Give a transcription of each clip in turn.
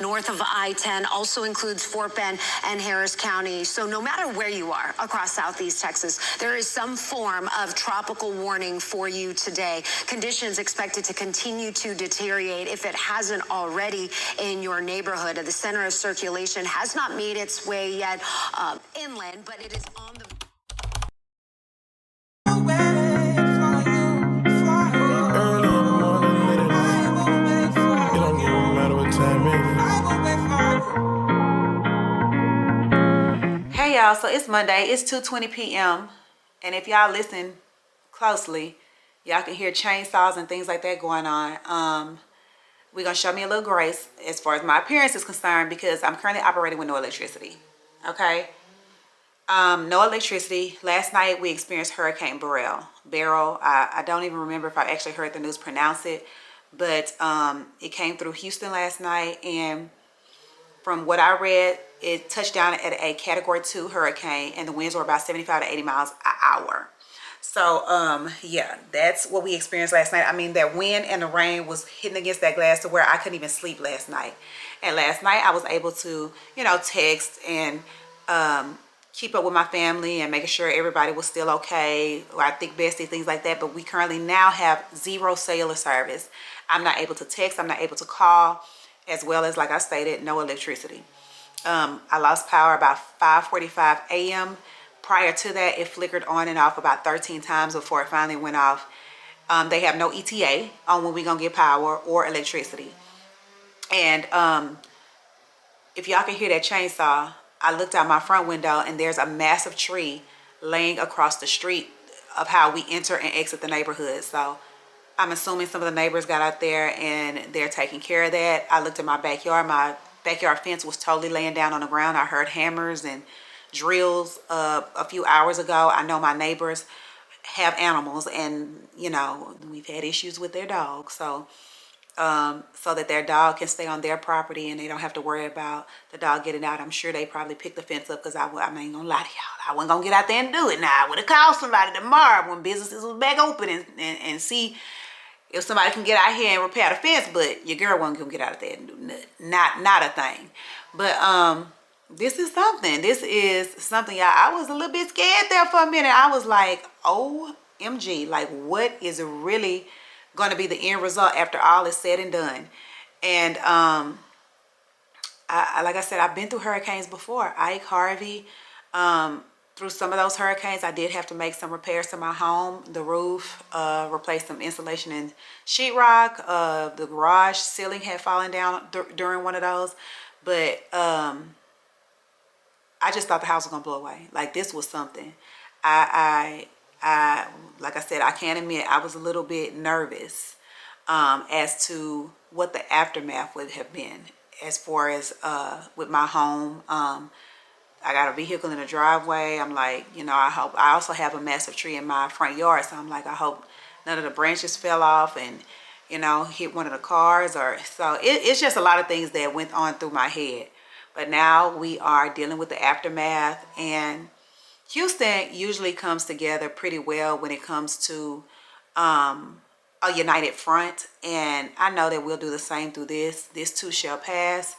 North of I-10 also includes Fort Bend and Harris County. So no matter where you are across Southeast Texas, there is some form of tropical warning for you today. Conditions expected to continue to deteriorate if it hasn't already in your neighborhood. The center of circulation has not made its way yet inland, but it is on the... Hey y'all, so it's Monday, it's 2:20 p.m. and if y'all listen closely, y'all can hear chainsaws and things like that going on. We're gonna show me a little grace as far as my appearance is concerned because I'm currently operating with no electricity. Okay, no electricity. Last night we experienced Hurricane Beryl. I don't even remember if I actually heard the news pronounce it, but it came through Houston last night, and from what I read, it touched down at a Category 2 hurricane, and the winds were about 75 to 80 miles an hour. So, yeah, that's what we experienced last night. I mean, that wind and the rain was hitting against that glass to where I couldn't even sleep last night. And last night I was able to, text and keep up with my family and making sure everybody was still okay, or I think bestie, things like that. But we currently now have zero cellular service. I'm not able to text. I'm not able to call, as well as, like I stated, no electricity. I lost power about 5:45 a.m. Prior to that, it flickered on and off about 13 times before it finally went off. They have no ETA on when we're going to get power or electricity. And if y'all can hear that chainsaw, I looked out my front window and there's a massive tree laying across the street of how we enter and exit the neighborhood. So I'm assuming some of the neighbors got out there and they're taking care of that. I looked at my backyard. My backyard fence was totally laying down on the ground. I heard hammers and drills a few hours ago. I know my neighbors have animals, and we've had issues with their dogs. So that their dog can stay on their property and they don't have to worry about the dog getting out. I'm sure they probably picked the fence up, because I ain't gonna lie to y'all, I wasn't gonna get out there and do it. Now I would have called somebody tomorrow when businesses was back open and see if somebody can get out here and repair the fence, but your girl wasn't gonna get out there and do nothing. Not a thing. But this is something. This is something, y'all. I was a little bit scared there for a minute. I was like, OMG, like, what is really going to be the end result after all is said and done? And like I said, I've been through hurricanes before. Ike, Harvey. Through some of those hurricanes, I did have to make some repairs to my home, the roof, replace some insulation and sheetrock. The garage ceiling had fallen down during one of those. But I just thought the house was gonna blow away. Like, this was something. I like I said, I can't admit I was a little bit nervous as to what the aftermath would have been as far as with my home. I got a vehicle in the driveway. I'm like, I also have a massive tree in my front yard. So I'm like, I hope none of the branches fell off and, hit one of the cars. So it's just a lot of things that went on through my head. But now we are dealing with the aftermath, and Houston usually comes together pretty well when it comes to a united front. And I know that we'll do the same through this. This too shall pass.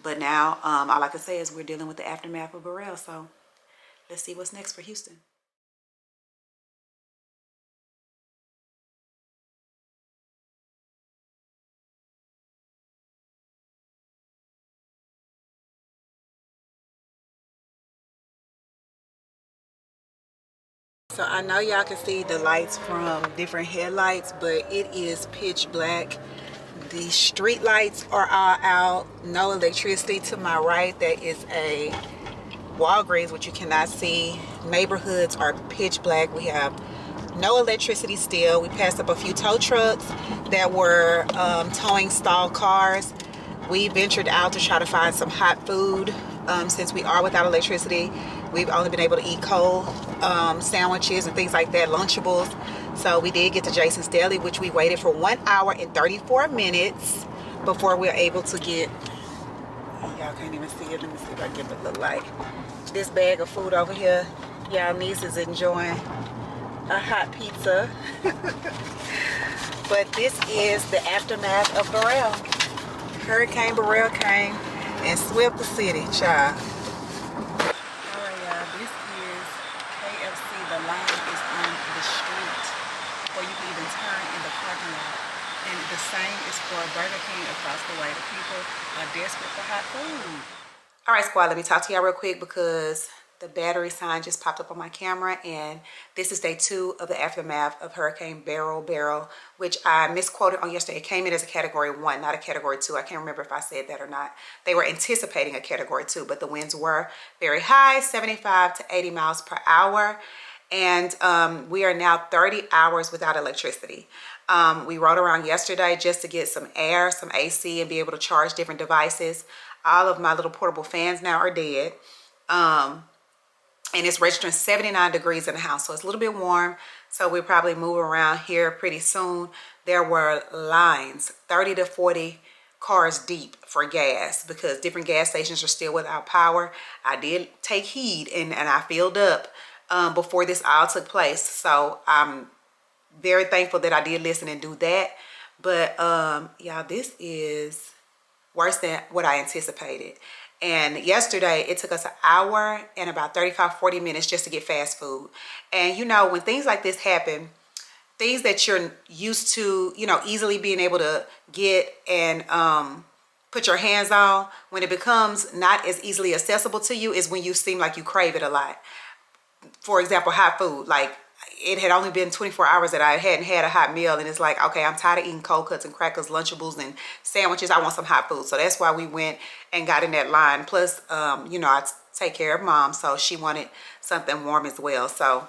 But now, all I can say is we're dealing with the aftermath of Beryl. So let's see what's next for Houston. So I know y'all can see the lights from different headlights, but it is pitch black. The street lights are all out. No electricity. To my right, there is a Walgreens, which you cannot see. Neighborhoods are pitch black. We have no electricity still. We passed up a few tow trucks that were towing stalled cars. We ventured out to try to find some hot food. Since we are without electricity, we've only been able to eat cold sandwiches and things like that, Lunchables. So we did get to Jason's Deli, which we waited for 1 hour and 34 minutes before we were able to get, y'all can't even see it. Let me see if I can get it look like. This bag of food over here. Y'all niece is enjoying a hot pizza. But this is the aftermath of Beryl. Hurricane Beryl came and swept the city, child. Alright, y'all, this is KFC. The line is on the street, or you can even turn in the parking lot. And the same is for Burger King across the way. The people are desperate for hot food. Alright, squad, let me talk to y'all real quick because the battery sign just popped up on my camera, and this is day 2 of the aftermath of Hurricane Beryl, which I misquoted on yesterday. It came in as a category 1, not a category 2. I can't remember if I said that or not. They were anticipating a category 2, but the winds were very high, 75 to 80 miles per hour. And we are now 30 hours without electricity. We rode around yesterday just to get some air, some AC, and be able to charge different devices. All of my little portable fans now are dead. And it's registering 79 degrees in the house, so it's a little bit warm. So we'll probably move around here pretty soon. There were lines, 30 to 40 cars deep for gas because different gas stations are still without power. I did take heed and I filled up before this all took place. So I'm very thankful that I did listen and do that. But y'all, this is worse than what I anticipated. And yesterday it took us an hour and about 35-40 minutes just to get fast food. And you know, when things like this happen, things that you're used to, you know, easily being able to get and put your hands on, when it becomes not as easily accessible to you is when you seem like you crave it a lot. For example, hot food. Like, it had only been 24 hours that I hadn't had a hot meal, and it's like, okay, I'm tired of eating cold cuts and crackers, Lunchables and sandwiches. I want some hot food. So that's why we went and got in that line. Plus, you know, I take care of mom, so she wanted something warm as well. So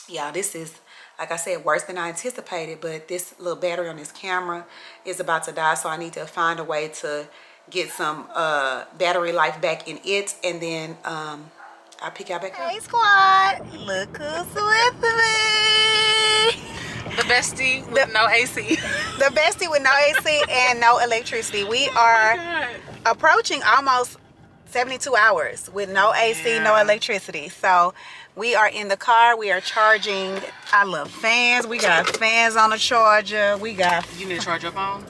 yeah, this is, like I said, worse than I anticipated. But this little battery on this camera is about to die, so I need to find a way to get some battery life back in it, and then I'll pick y'all back up. Hey squad, look who's with me. The bestie with no AC. The bestie with no AC and no electricity. We are approaching almost 72 hours with no AC, no electricity. So we are in the car. We are charging. I love fans. We got fans on the charger. We got. You need to charge your phone?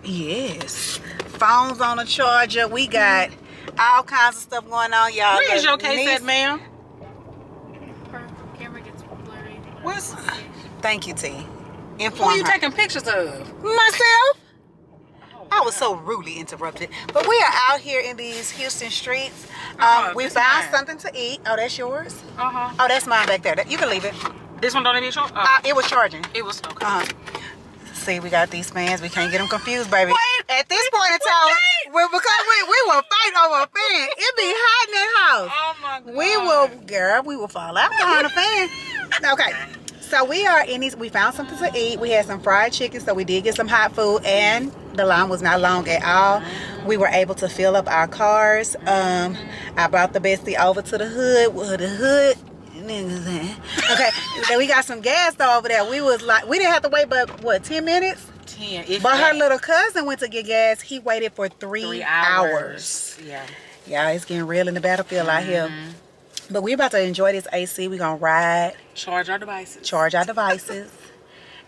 Yes. Phones on the charger. We got all kinds of stuff going on, y'all. Where is your case at, ma'am? Her camera gets blurry. What's... Thank you, T. Who are you taking pictures of? Myself. I was so rudely interrupted. But we are out here in these Houston streets. We found something to eat. Oh, that's yours? Uh-huh. Oh, that's mine back there. You can leave it. This one don't need charge? It was charging. It was, okay. See, we got these fans. We can't get them confused, baby. At this point in time, because we will fight over a fan. It be hot in that house. Oh my God. We will fall out behind a fan. Okay. So we are in these, we found something to eat. We had some fried chicken, so we did get some hot food, and the line was not long at all. We were able to fill up our cars. I brought the bestie over to the hood. Well, the hood, okay, then we got some gas though over there. We was like, we didn't have to wait but what, 10 minutes? 10. But her little cousin went to get gas. He waited for 3 hours. Yeah. Yeah, it's getting real in the battlefield out here. But we're about to enjoy this AC. We're going to ride. Charge our devices. Charge our devices.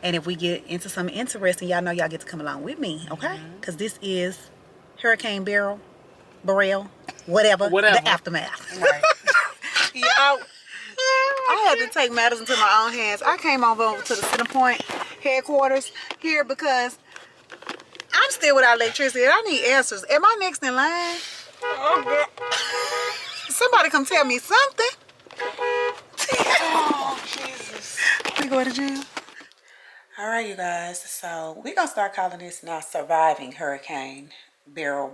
And if we get into something interesting, y'all know y'all get to come along with me, okay? Because this is Hurricane Beryl, whatever, the aftermath. Right. Y'all, I had to take matters into my own hands. I came over to the Centerpoint headquarters here because I'm still without electricity and I need answers. Am I next in line? Oh, girl. Somebody come tell me something. Oh, Jesus. We go to jail. All right, you guys. So we're going to start calling this now surviving Hurricane Beryl,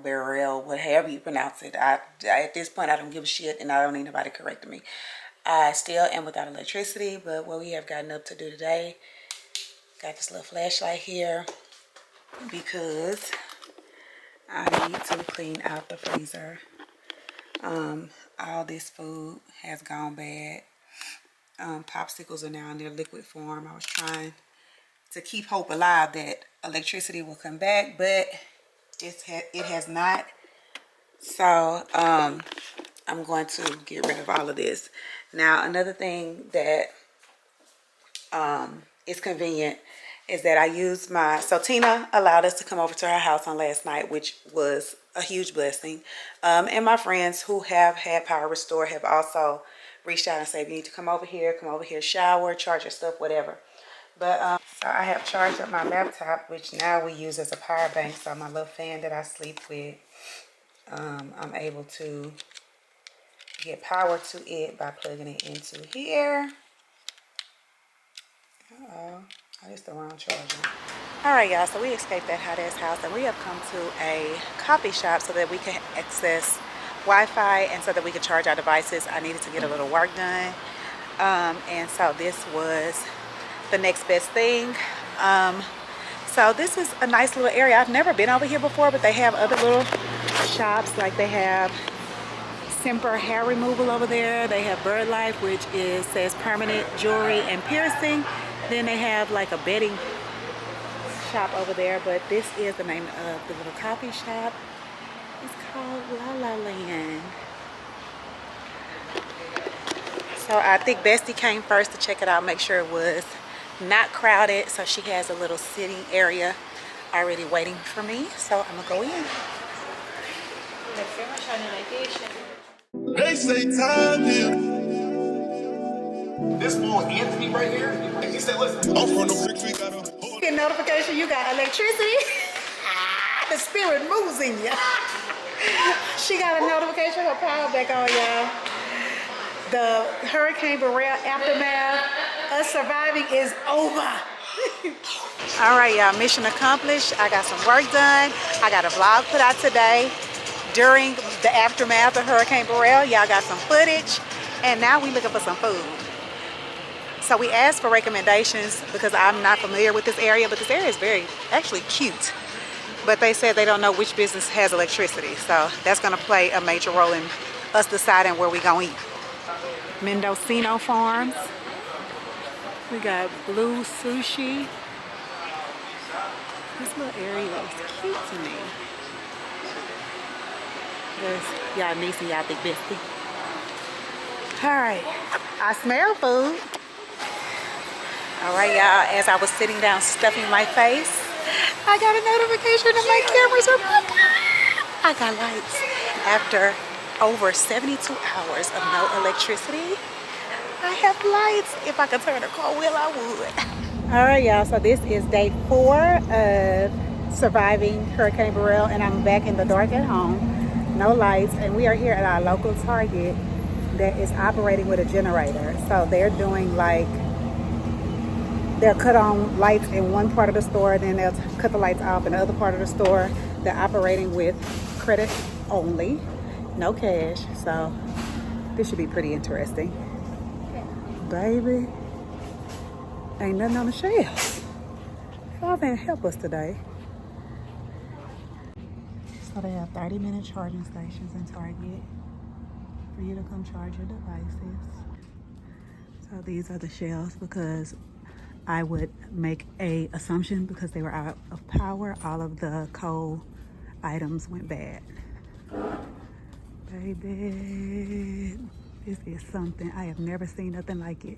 whatever you pronounce it. At this point, I don't give a shit and I don't need nobody correcting me. I still am without electricity, but what we have gotten up to do today, got this little flashlight here because I need to clean out the freezer. All this food has gone bad. Popsicles are now in their liquid form. I was trying to keep hope alive that electricity will come back, but it has not. So I'm going to get rid of all of this. Now, another thing that is convenient is that I used so Tina allowed us to come over to her house on last night, which was a huge blessing. And my friends who have had power restore have also reached out and said, you need to come over here, shower, charge your stuff, whatever. But so I have charged up my laptop, which now we use as a power bank. So my little fan that I sleep with, I'm able to get power to it by plugging it into here. Uh-oh, that is the wrong charger. All right, y'all, so we escaped that hot ass house and we have come to a coffee shop so that we can access Wi-Fi and so that we can charge our devices. I needed to get a little work done. And so this was the next best thing. So this is a nice little area. I've never been over here before, but they have other little shops. Like they have Semper hair removal over there. They have Bird Life, which says permanent jewelry and piercing. Then they have like a bedding shop over there, but this is the name of the little coffee shop. It's called La La Land. So I think Bestie came first to check it out, make sure it was not crowded. So she has a little sitting area already waiting for me. So I'm gonna go in. They say time here. This boy Anthony right here, he said, listen, I'm from the 6 week out of Get notification you got electricity. The spirit moves in you. She got a notification, her power back on, y'all. The Hurricane Beryl aftermath, us surviving is over. All right, y'all, mission accomplished. I got some work done. I got a vlog put out today during the aftermath of Hurricane Beryl. Y'all got some footage, and now we looking for some food. So we asked for recommendations because I'm not familiar with this area, but this area is actually cute. But they said they don't know which business has electricity. So that's gonna play a major role in us deciding where we gonna eat. Mendocino Farms. We got Blue Sushi. This little area is cute to me. There's y'all niece and y'all big bestie. All right, I smell food. All right, y'all, as I was sitting down stuffing my face, I got a notification that my cameras are broken. I got lights. After over 72 hours of no electricity, I have lights. If I could turn a car wheel, I would. All right, y'all, so this is day 4 of surviving Hurricane Beryl, and I'm back in the dark at home, no lights, and we are here at our local Target that is operating with a generator. So they're doing like, they'll cut on lights in one part of the store, then they'll cut the lights off in the other part of the store. They're operating with credit only, no cash. So this should be pretty interesting. Baby, ain't nothing on the shelves. Y'all didn't help us today. So they have 30-minute charging stations in Target for you to come charge your devices. So these are the shelves because I would make a assumption because they were out of power, all of the cold items went bad. Baby, this is something. I have never seen nothing like it.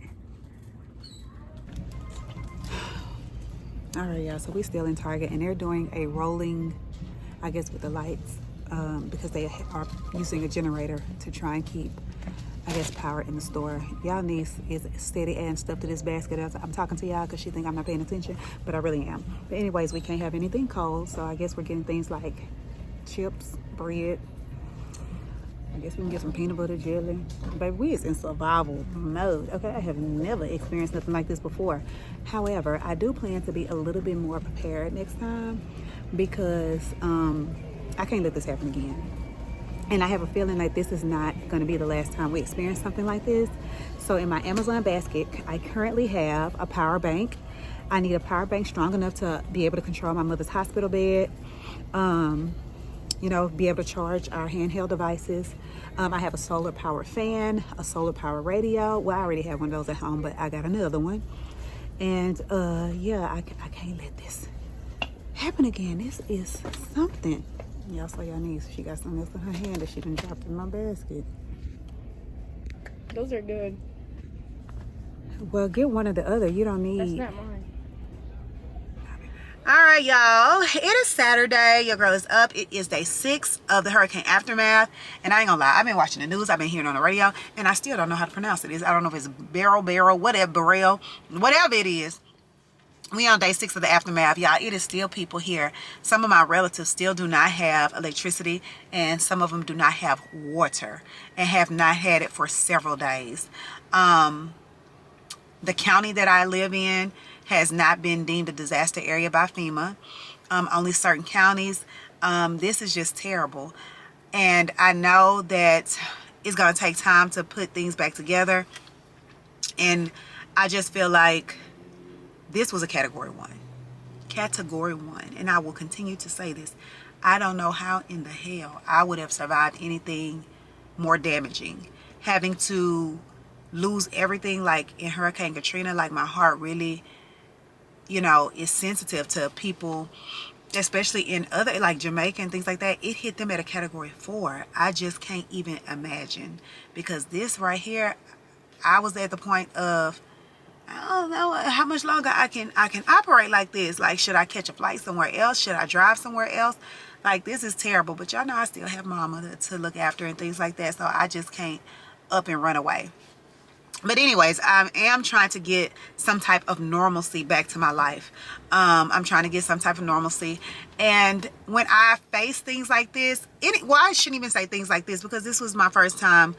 All right, y'all, so we still in Target and they're doing a rolling, I guess, with the lights because they are using a generator to try and keep, I guess, power in the store. Y'all niece is steady adding stuff to this basket. I'm talking to y'all because she think I'm not paying attention, but I really am. But anyways, we can't have anything cold, so I guess we're getting things like chips, bread. I guess we can get some peanut butter jelly. Baby, we is in survival mode. Okay, I have never experienced nothing like this before. However, I do plan to be a little bit more prepared next time because I can't let this happen again. And I have a feeling like this is not going to be the last time we experience something like this. So in my Amazon basket, I currently have a power bank. I need a power bank strong enough to be able to control my mother's hospital bed. You know, be able to charge our handheld devices. I have a solar power fan, a solar power radio. Well, I already have one of those at home, but I got another one. And yeah, I can't let this happen again. This is something. Y'all saw your niece. She got something else in her hand that she done dropped in my basket. Those are good. Well, get one or the other. You don't need. That's not mine. All right, y'all. It is Saturday. Your girl is up. It is day 6 of the hurricane aftermath. And I ain't gonna lie, I've been watching the news, I've been hearing on the radio, and I still don't know how to pronounce it. I don't know if it's Beryl, whatever, Beryl, whatever it is. We on day 6 of the aftermath, y'all. It is still people here. Some of my relatives still do not have electricity, and some of them do not have water, and have not had it for several days. The county that I live in has not been deemed a disaster area by FEMA. Only certain counties. This is just terrible. And I know that it's going to take time to put things back together. And I just feel like this was a category 1. Category 1. And I will continue to say this. I don't know how in the hell I would have survived anything more damaging. Having to lose everything like in Hurricane Katrina. Like, my heart really, you know, is sensitive to people, especially in other, like Jamaica and things like that. It hit them at a category 4. I just can't even imagine, because this right here, I was at the point of, I don't know how much longer I can operate like this. Like, should I catch a flight somewhere else? Should I drive somewhere else? Like, this is terrible. But y'all know I still have mama to look after and things like that. So I just can't up and run away. But anyways, I am trying to get some type of normalcy back to my life. I'm trying to get some type of normalcy. And when I face things like this, well, I shouldn't even say things like this, because this was my first time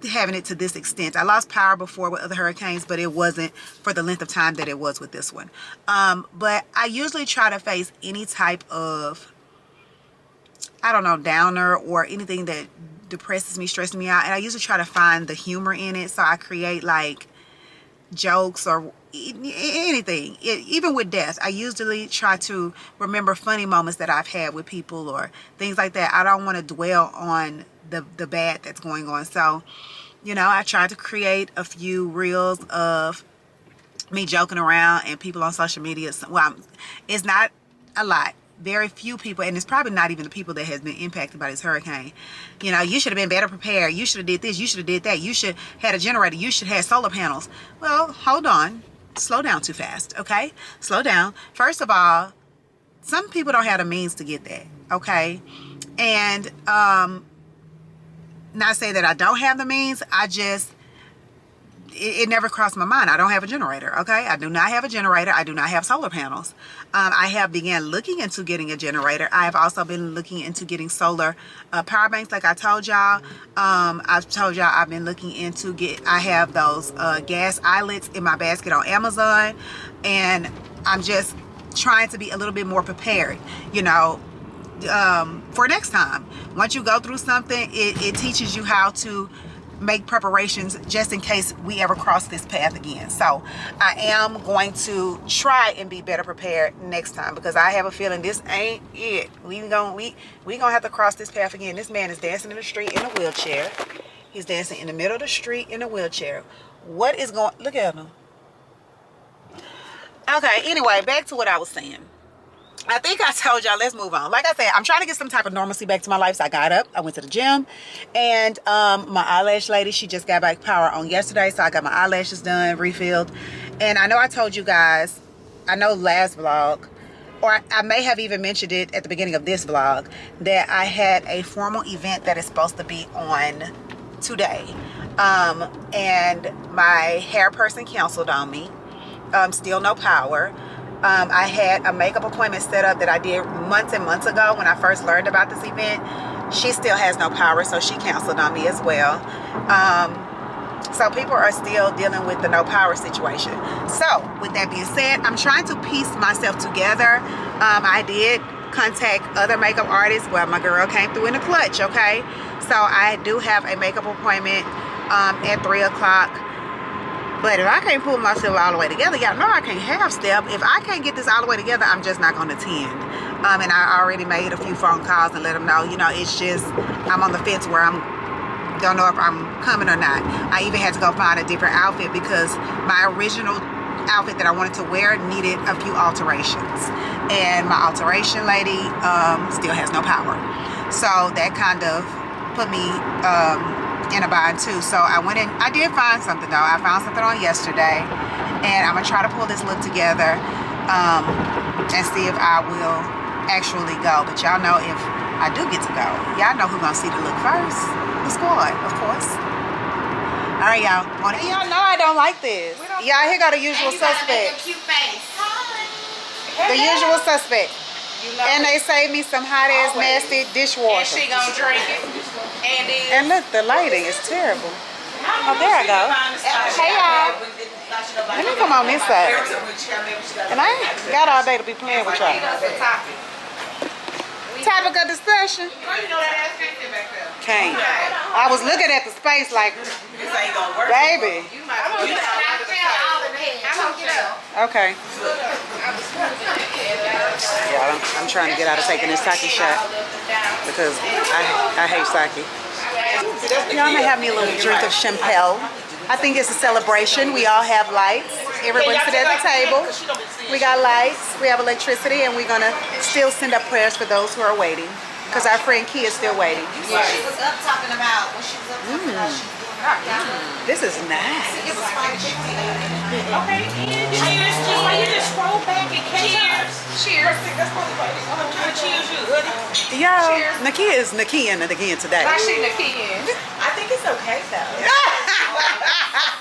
having it to this extent. I lost power before with other hurricanes, but it wasn't for the length of time that it was with this one. But I usually try to face any type of, I don't know, downer or anything that depresses me, stresses me out, and I usually try to find the humor in it. So I create like jokes or anything. Even with death, I usually try to remember funny moments that I've had with people or things like that. I don't want to dwell on the bad that's going on. So, you know, I tried to create a few reels of me joking around, and people on social media, well, it's not a lot, very few people, and it's probably not even the people that has been impacted by this hurricane. You know, you should have been better prepared. You should have did this. You should have did that. You should had a generator. You should have solar panels. Well, hold on. Slow down too fast, okay? Slow down. First of all, some people don't have the means to get that, okay? And not say that I don't have the means. I just, it never crossed my mind. I don't have a generator, okay? I do not have a generator. I do not have solar panels. I have began looking into getting a generator. I have also been looking into getting solar power banks, like I told y'all. I've told y'all I've been looking into I have those gas eyelets in my basket on Amazon, and I'm just trying to be a little bit more prepared, you know, for next time. Once you go through something, it teaches you how to make preparations just in case we ever cross this path again. So I am going to try and be better prepared next time, because I have a feeling this ain't it. We gonna have to cross this path again. This man is dancing in the street in a wheelchair. He's dancing in the middle of the street in a wheelchair. What is going, look at him. Okay, anyway, back to what I was saying. I think I told y'all, let's move on. Like I said, I'm trying to get some type of normalcy back to my life. So I got up, I went to the gym, and my eyelash lady, she just got back power on yesterday. So I got my eyelashes done, refilled. And I know I told you guys, I know last vlog, or I may have even mentioned it at the beginning of this vlog, that I had a formal event that is supposed to be on today. And my hair person canceled on me. Still no power. I had a makeup appointment set up that I did months and months ago when I first learned about this event. She still has no power, so she canceled on me as well. So people are still dealing with the no power situation. So with that being said, I'm trying to piece myself together. I did contact other makeup artists. Well, my girl came through in the clutch, okay? So I do have a makeup appointment at 3 o'clock. But if I can't pull myself all the way together, y'all know I can't half step. If I can't get this all the way together, I'm just not going to attend. And I already made a few phone calls and let them know, you know, it's just, I'm on the fence where don't know if I'm coming or not. I even had to go find a different outfit because my original outfit that I wanted to wear needed a few alterations. And my alteration lady still has no power. So that kind of put me in a bind too. So I went in, I did find something though. I found something on yesterday, and I'm gonna try to pull this look together. and see if I will actually go. But y'all know if I do get to go, y'all know who's gonna see the look first. The squad, of course. All right, y'all. Y'all know I don't like this. Y'all, here go the usual suspect. Cute face. The usual suspect. And they saved me some hot ass nasty dishwasher. And she gonna drink it. And look, the lighting is terrible. Oh, there I go. Hey, y'all. Let me come on this side. And I ain't got all day to be playing with y'all. Topic of discussion. Can't. I was looking at the space like, baby. Okay. Yeah, I'm trying to get out of taking this sake shot because I hate sake. Y'all may have me a little drink of champagne. I think it's a celebration. We all have lights. Everyone's sitting at the table. We got lights, we have electricity, and we're gonna still send up prayers for those who are waiting. Because our friend Kia is still waiting. She was up talking about when she was up talking about she was doing her. This is nice. It was fun. Okay, and cheers. Just like you just scroll back and catch up. Cheers. That's what I'm trying to cheers you, hoodie. Yo, Nakia is Nakiaing it again today. Why she Nakia? I think it's okay though.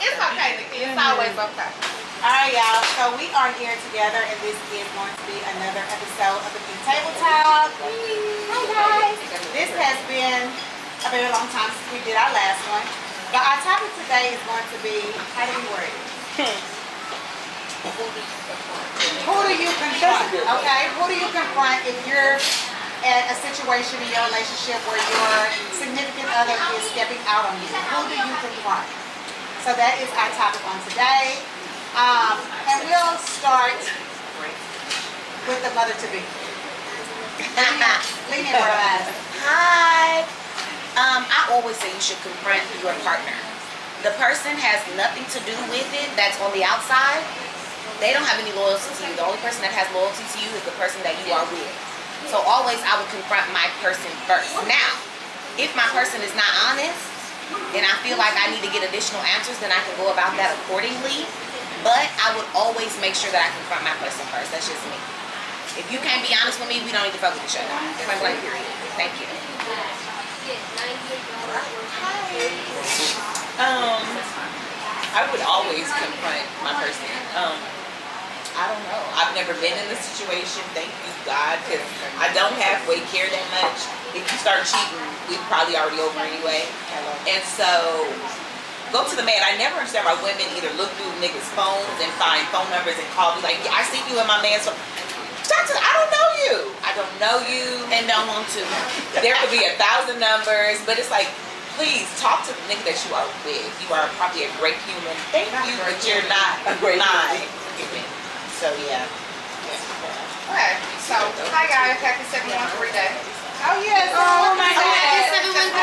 It's okay, Nakia. It's always okay. All right, y'all. So we are here together, and this is going to be another episode of the Big Table Talk. Hi, guys. This has been a very long time since we did our last one, but our topic today is going to be, how do you word it? Who do you confront? Okay, who do you confront if you're at a situation in your relationship where your significant other is stepping out on you? Who do you confront? So that is our topic on today. And we'll start with the mother-to-be. Lean in, Beryl. Hi. I always say you should confront your partner. The person has nothing to do with it that's on the outside. They don't have any loyalty to you. The only person that has loyalty to you is the person that you are with. So always I would confront my person first. Now, if my person is not honest and I feel like I need to get additional answers, then I can go about that accordingly. But I would always make sure that I confront my person first. That's just me. If you can't be honest with me, we don't need to fuck with each other. Point blank period. Thank you. I would always confront my person. I don't know. I've never been in this situation, thank you God, because I don't halfway care that much. If you start cheating, we're probably already over anyway. And so, go to the man. I never understand why women either look through niggas' phones and find phone numbers and call me like, yeah, I see you in my man's phone. I don't know you. I don't know you. And don't want to. There could be 1,000 numbers, but it's like, please talk to the nigga that you are with. You are probably a great human. Thank you, but you're not a great human. So yeah. Okay, so hi guys, happy 713 day. Oh, yes. Oh my God. Happy 713.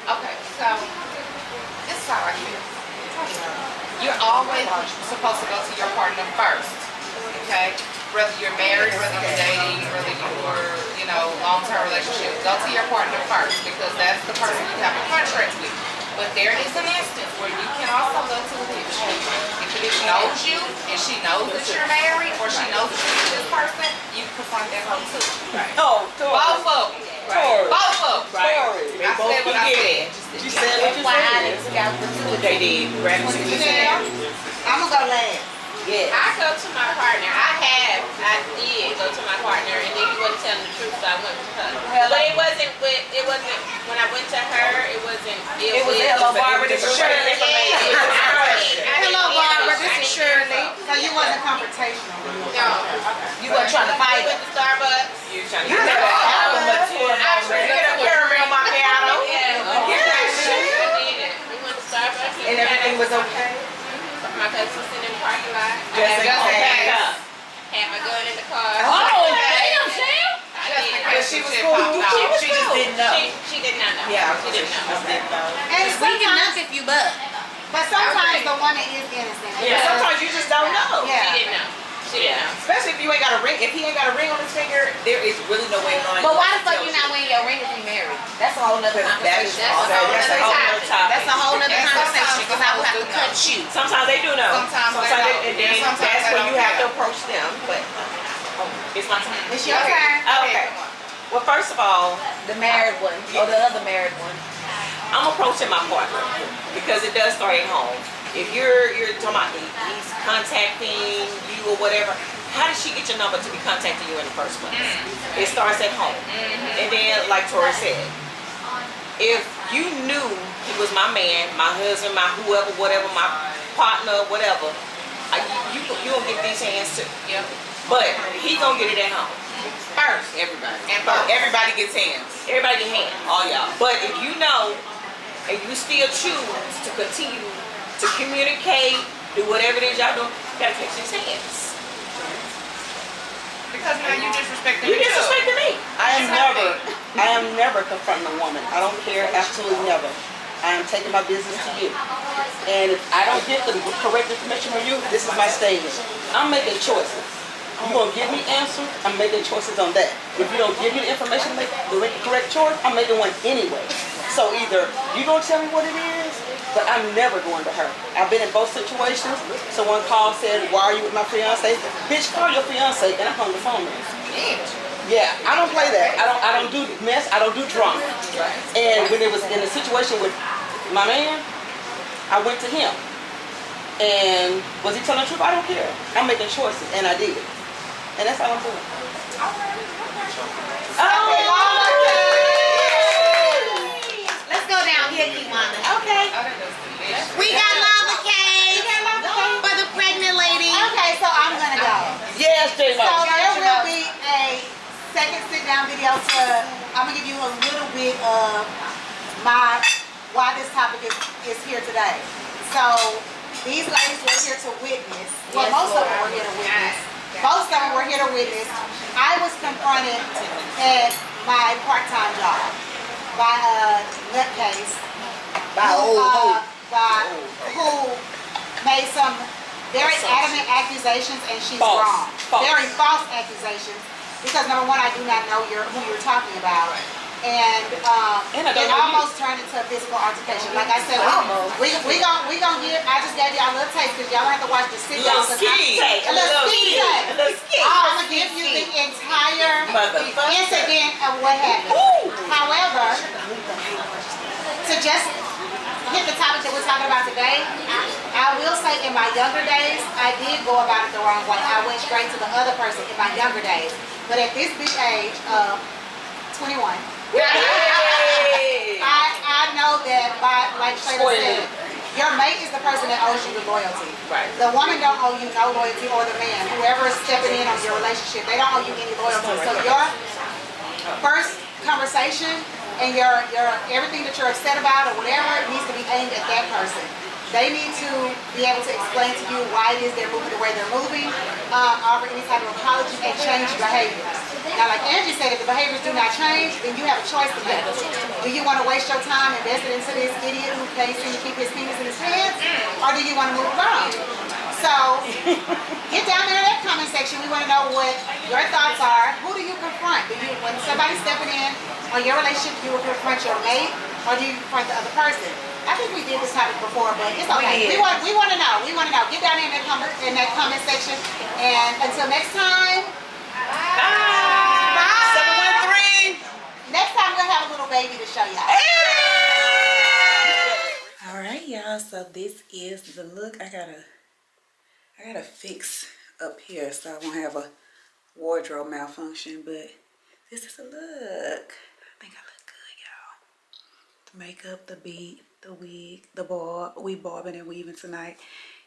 Okay, so this is how I feel. You're always supposed to go to your partner first, okay? Whether you're married, whether you're dating, whether you're, long-term relationship, go to your partner first because that's the person you have a contract with. But there is an instance where you can also go to a bitch. If a bitch knows you and she knows that you're married or she knows that you're with this person, you can confront that hoe too. Right. Oh, Both of them. Right. Both of them. Right. I said what I said. She said what you said. They did. I'm going to go last. Yeah. I go to my partner. I did go to my partner, and then he wasn't telling the truth, so I went to her. But it wasn't when I went to her. It wasn't. It was Hello Barbara. This is Shirley. Hello, Barbara. This is Shirley. So you wasn't confrontational. No. You weren't trying to fight. We went to Starbucks. You were trying to get that caramel macchiato. We went to Starbucks. And everything was okay. My cousin was sitting in the parking lot. Just in case. Had my gun in the car. Oh, damn, Sam. But she was cool. She just didn't know. She did not know. Yeah, she didn't know. And We can knock if you butt. but sometimes the one that is innocent. Yeah, sometimes you just don't know. Yeah. She didn't know. She didn't know. Especially if you ain't got a ring. If he ain't got a ring on his finger, there is really no way knowing. But why the fuck you not wearing your ring if you married? That's a whole nother conversation. That's a whole nother topic. That's a whole nother conversation because I will have to cut you. Sometimes they do know. Sometimes they don't. And then Sometimes that's they when you don't have to care. approach them. But it's my time. It's your turn. Okay. Well, first of all, The married one or the other married one. I'm approaching my partner because it does start at home. If you're talking about he's contacting you or whatever, how did she get your number to be contacting you in the first place? It starts at home. And then, like Tori said, if you knew he was my man, my husband, my whoever, whatever, my partner, whatever, you gonna get these hands too. Yep. But he gonna get it at home. First. Everybody. And first. Everybody gets hands. Everybody get hands. All y'all. But if you know and you still choose to continue to communicate, do whatever it is y'all do, you gotta catch these hands. Because now you disrespecting You me. disrespecting me. I am never confronting a woman. I don't care, absolutely never. I am taking my business to you. And if I don't get the correct information from you, this is my statement. I'm making choices. You gonna give me answers, I'm making choices on that. If you don't give me the information to make the correct choice, I'm making one anyway. So either you gonna tell me what it is, but I'm never going to her. I've been in both situations. Someone called, said, why are you with my fiance? Bitch, call your fiance, and I hung the phone up. Yeah, I don't play that. I don't do mess, I don't do drama. And when it was in a situation with my man, I went to him. And was he telling the truth? I don't care. I'm making choices, and I did. And that's all I'm doing. Let's go down here, Kiwana. Okay. We got lava cake for the pregnant lady. Okay, so I'm gonna go. Yes, J-Mo. So there will be a second sit down video I'm gonna give you a little bit of why this topic is here today. So these ladies were here to witness. Well, most of them were here to witness. Most of them were here to witness. I was confronted at my part-time job by a nutcase who made some very adamant accusations, and she's wrong. Very false accusations. Because number one, I do not know who you're talking about. And it almost turned into a physical altercation. Like I said, we gonna give. I just gave y'all a little taste because y'all have to watch the sit down. A little ski. I'm gonna give you the entire incident of what happened. However, to just hit the topic that we're talking about today, I will say in my younger days, I did go about it the wrong way. I went straight to the other person in my younger days. But at this big age of 21, I know that like Shayla said, your mate is the person that owes you the loyalty. Right. The woman don't owe you no loyalty, or the man, whoever is stepping in on your relationship, they don't owe you any loyalty. So your first conversation and your everything that you're upset about or whatever needs to be aimed at that person. They need to be able to explain to you why it is they're moving the way they're moving, offer any type of apology, and change behaviors. Now, like Angie said, if the behaviors do not change, then you have a choice to make. Do you want to waste your time invested into this idiot who can't seem to keep his penis in his pants, or do you want to move on? So, get down there in that comment section. We want to know what your thoughts are. Who do you confront? When somebody's stepping in on your relationship, do you confront your mate, or do you confront the other person? I think we did this topic before, but it's okay. We want to know. We want to know. Get down there in that comment section. And until next time. Bye. 713. Next time we'll have a little baby to show y'all. All right, y'all. So this is the look. I gotta fix up here so I won't have a wardrobe malfunction. But this is a look. I think I look good, y'all. The makeup, the beat, the wig, the bob. We bobbing and weaving tonight.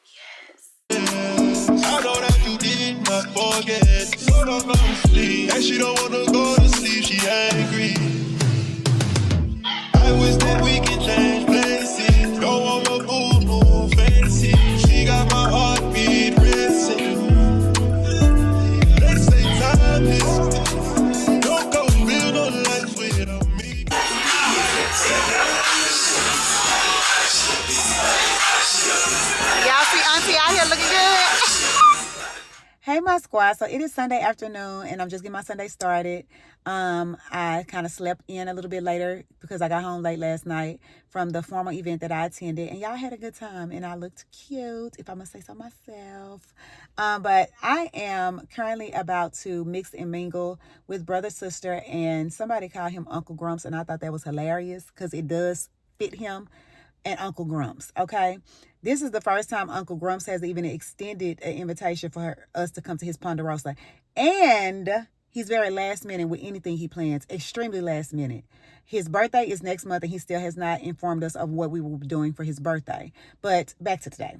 Yes. I know that you did not forget. So don't go to sleep. And she don't wanna go to sleep. She angry. I wish that we could change places. Go on my boo fancy. She got my heartbeat racing. Let's say time is. Don't go build a life without me. Y'all see Auntie out here looking good? Hey, my Hi, squad. So it is Sunday afternoon, and I'm just getting my Sunday started. I kind of slept in a little bit later because I got home late last night from the formal event that I attended, and y'all had a good time, and I looked cute, if I must say so myself. But I am currently about to mix and mingle with brother, sister, and somebody called him Uncle Grumps, and I thought that was hilarious because it does fit him and Uncle Grumps, okay? This is the first time Uncle Grumps has even extended an invitation for us to come to his Ponderosa. And he's very last minute with anything he plans, extremely last minute. His birthday is next month, and he still has not informed us of what we will be doing for his birthday. But back to today.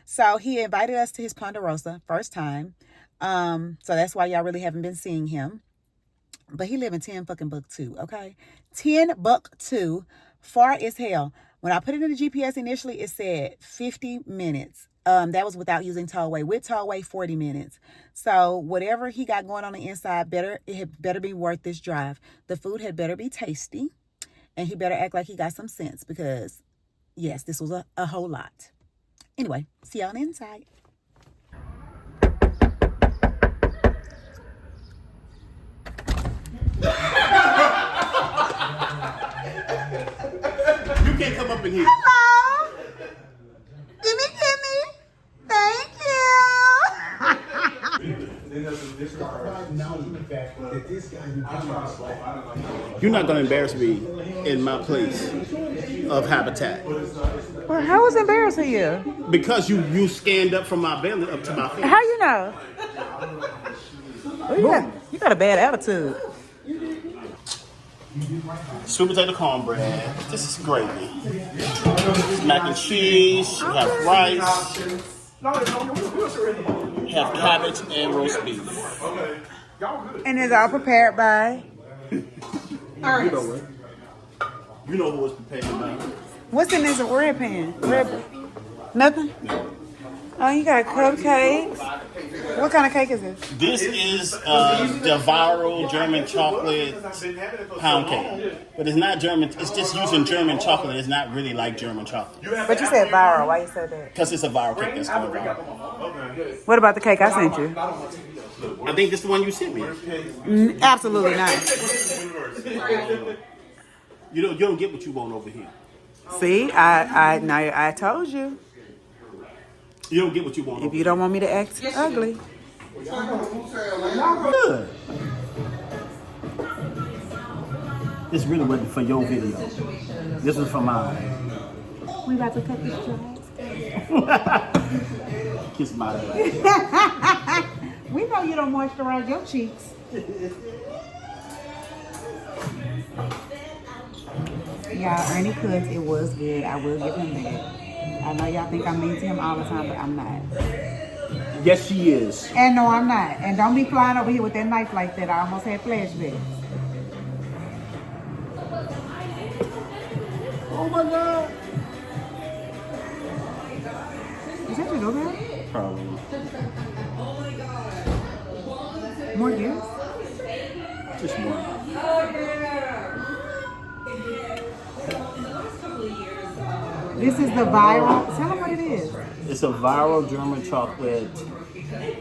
So he invited us to his Ponderosa, first time. So that's why y'all really haven't been seeing him. But he live in 10 fucking buck 2, okay? 10 buck 2, far as hell. When I put it in the GPS initially, it said 50 minutes. That was without using tollway. With tollway, 40 minutes. So whatever he got going on the inside, it had better be worth this drive. The food had better be tasty. And he better act like he got some sense because, yes, this was a whole lot. Anyway, see y'all on the inside. You can't come up in here. Hello. Gimme. Thank you. You're not gonna embarrass me in my place of habitat. Well, how was embarrassing you? Because you scanned up from my belly up to my face. How you know? Well, you got a bad attitude. Sweet potato cornbread. This is gravy. Mac and cheese. You have rice. You have cabbage and roast beef. And it's all prepared by? You know who was prepared by. What's in this red pan? Nothing? Oh, you got cupcakes. What kind of cake is this? This is the viral German chocolate pound cake. But it's not German. It's just using German chocolate. It's not really like German chocolate. But you said viral. Why you said that? Because it's a viral cake that's going viral. What about the cake I sent you? I think this is the one you sent me. Absolutely not. You don't get what you want over here. See, I told you. You don't get what you want. If you don't want me to act ugly. Good. This really wasn't for your video. This was for mine. We about to cut this dry. Kiss my ass. We know you don't moisturize your cheeks. Y'all, Ernie cooked. It was good. I will give him that. I know y'all think I'm mean to him all the time, but I'm not. Yes, she is. And no, I'm not. And don't be flying over here with that knife like that. I almost had flashbacks. Oh my God. Is that your doorbell? Probably. More gifts? Just one. This is the viral. Tell them what it is. It's a viral German chocolate cake.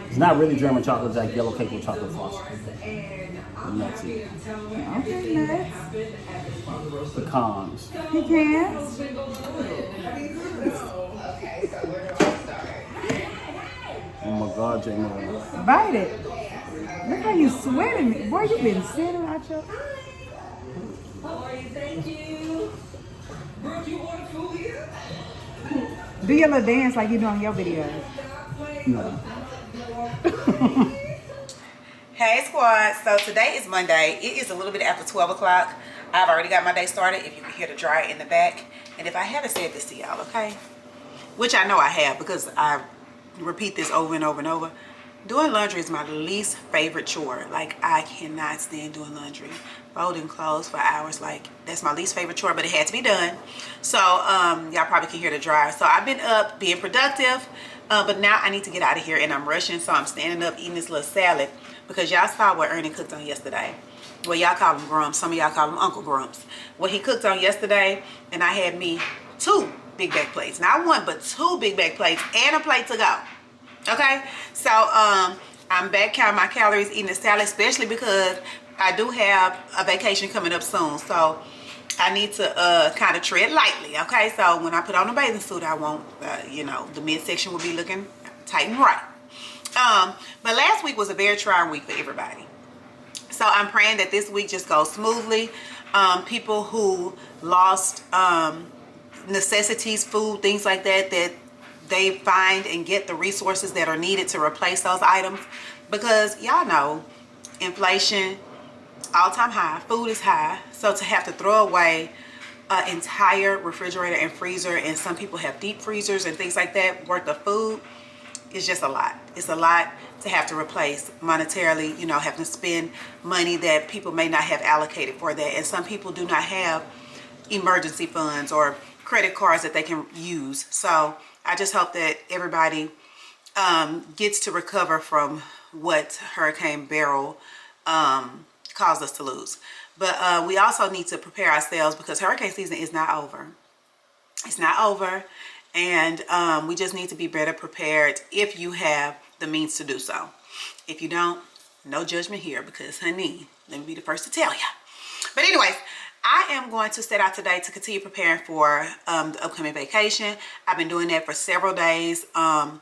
It's not really German chocolate, it's like yellow cake with chocolate frosting. And that's it. Okay, nuts. Pecans. Pecans. Oh my God, J-Mo. Bite it. Look how you sweating me. Boy, you been sitting out your... Do your little dance like you do on your video. No. Hey squad, so today is Monday. It is a little bit after 12 o'clock. I've already got my day started, if you can hear the dryer in the back. And if I haven't said this to y'all, okay? Which I know I have because I repeat this over and over and over. Doing laundry is my least favorite chore. Like, I cannot stand doing laundry. Folding clothes for hours, like, that's my least favorite chore, but it had to be done. So, y'all probably can hear the dryer. So, I've been up being productive, but now I need to get out of here and I'm rushing. So, I'm standing up eating this little salad because y'all saw what Ernie cooked on yesterday. Well, y'all call him Grumps. Some of y'all call him Uncle Grumps. What he cooked on yesterday, and I had me 2 big bag plates. Not one, but 2 big bag plates and a plate to go. Okay, so I'm back counting my calories, eating a salad, especially because I do have a vacation coming up soon. So I need to kind of tread lightly. Okay, so when I put on a bathing suit, I won't, you know, the midsection will be looking tight and right. But last week was a very trying week for everybody. So I'm praying that this week just goes smoothly. People who lost necessities, food, things like that, that they find and get the resources that are needed to replace those items. Because y'all know, inflation, all-time high, food is high. So to have to throw away an entire refrigerator and freezer, and some people have deep freezers and things like that worth of food, it's just a lot. It's a lot to have to replace monetarily, you know, having to spend money that people may not have allocated for that. And some people do not have emergency funds or credit cards that they can use. So I just hope that everybody gets to recover from what Hurricane Beryl caused us to lose. But we also need to prepare ourselves because hurricane season is not over. It's not over. And we just need to be better prepared if you have the means to do so. If you don't, no judgment here because, honey, let me be the first to tell you. But anyways, I am going to set out today to continue preparing for the upcoming vacation. I've been doing that for several days. Y'all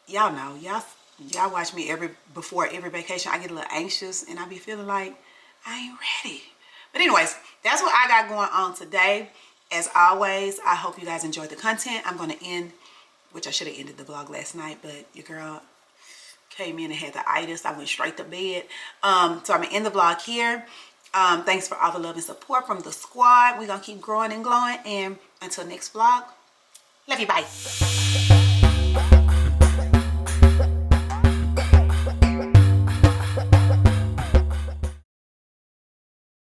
know, y'all watch me before every vacation. I get a little anxious and I be feeling like I ain't ready. But anyways, that's what I got going on today. As always, I hope you guys enjoyed the content. I'm going to end, which I should have ended the vlog last night, but your girl came in and had the itis. I went straight to bed. So I'm going to end the vlog here. Thanks for all the love and support from the squad. We're going to keep growing and glowing. And until next vlog, love you, bye.